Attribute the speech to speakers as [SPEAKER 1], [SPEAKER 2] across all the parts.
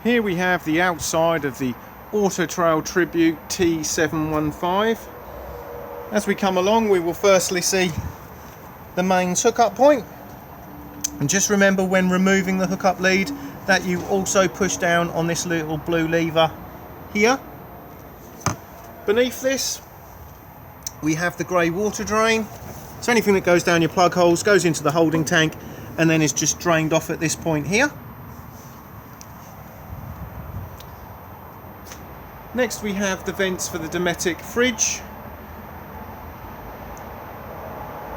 [SPEAKER 1] Here we have the outside of the Auto-Trail Tribute T715. As we come along, we will firstly see the mains hookup point. And just remember, when removing the hookup lead, that you also push down on this little blue lever here. Beneath this, we have the grey water drain. So anything that goes down your plug holes goes into the holding tank and then is just drained off at this point here. Next we have the vents for the Dometic fridge.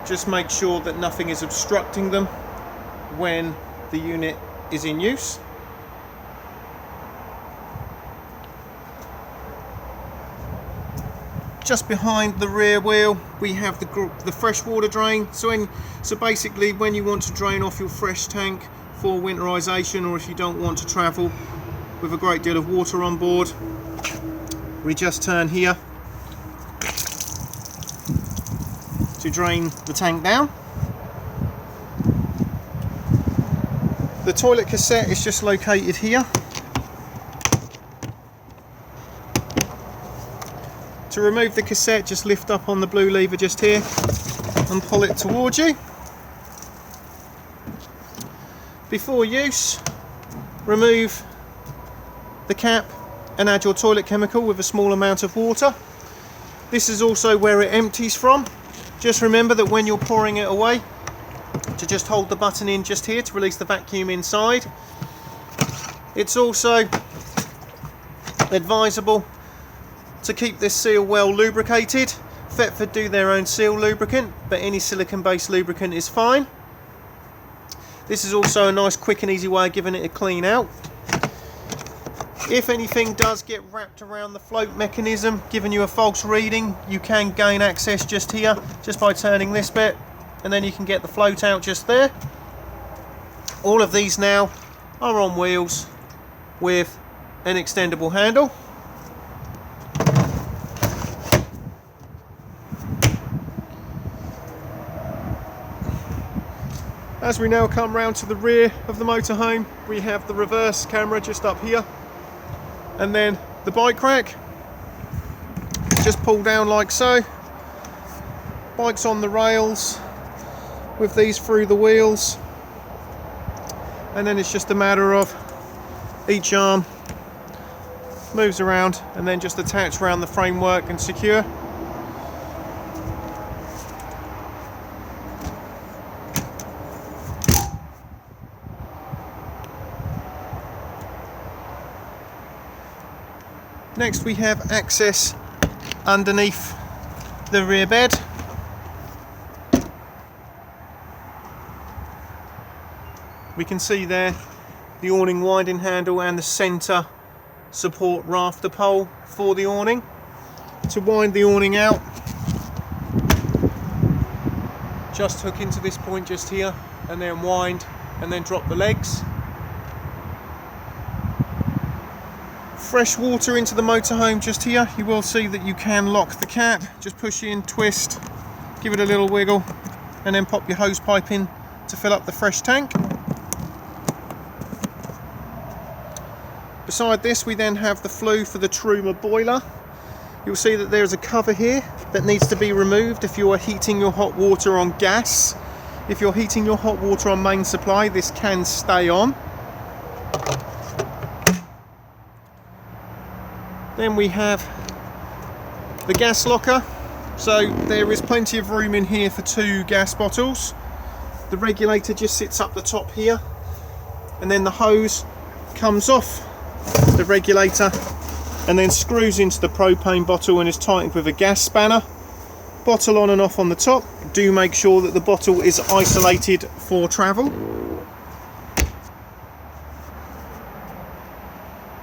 [SPEAKER 1] Just make sure that nothing is obstructing them when the unit is in use. Just behind the rear wheel we have the fresh water drain. So basically when you want to drain off your fresh tank for winterization, or if you don't want to travel with a great deal of water on board, we just turn here to drain the tank down. The toilet cassette is just located here. To remove the cassette, just lift up on the blue lever just here and pull it towards you. Before use, remove the cap and add your toilet chemical with a small amount of water. This is also where it empties from. Just remember that when you're pouring it away, to just hold the button in just here to release the vacuum inside. It's also advisable to keep this seal well lubricated. Thetford do their own seal lubricant, but any silicone based lubricant is fine. This is also a nice quick and easy way of giving it a clean out. If anything does get wrapped around the float mechanism, giving you a false reading, you can gain access just here, just by turning this bit, and then you can get the float out just there. All of these now are on wheels with an extendable handle. As we now come round to the rear of the motorhome, we have the reverse camera just up here, and then the bike rack. Just pull down like so. Bike's on the rails with these through the wheels, and then it's just a matter of each arm moves around and then just attach around the framework and secure. Next we have access underneath the rear bed. We can see there the awning winding handle and the centre support rafter pole for the awning. To wind the awning out, just hook into this point just here and then wind and then drop the legs. Fresh water into the motorhome just here. You will see that you can lock the cap. Just push in, twist, give it a little wiggle, and then pop your hose pipe in to fill up the fresh tank. Beside this we then have the flue for the Truma boiler. You'll see that there is a cover here that needs to be removed if you are heating your hot water on gas. If you're heating your hot water on main supply, this can stay on. Then we have the gas locker. So there is plenty of room in here for 2 gas bottles. The regulator just sits up the top here, and then the hose comes off the regulator and then screws into the propane bottle and is tightened with a gas spanner. Bottle on and off on the top. Do make sure that the bottle is isolated for travel.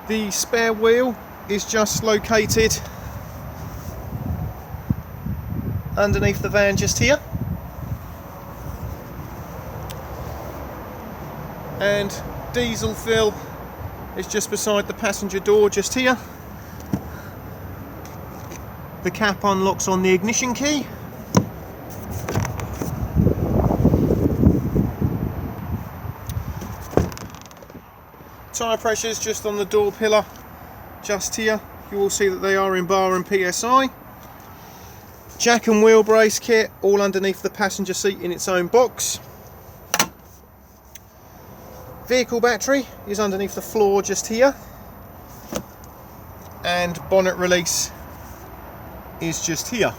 [SPEAKER 1] The spare wheel is just located underneath the van just here, and diesel fill is just beside the passenger door just here. The cap unlocks on the ignition key. Tyre pressures just on the door pillar, just here. You will see that they are in bar and PSI. Jack and wheel brace kit all underneath the passenger seat in its own box. Vehicle battery is underneath the floor just here. And bonnet release is just here.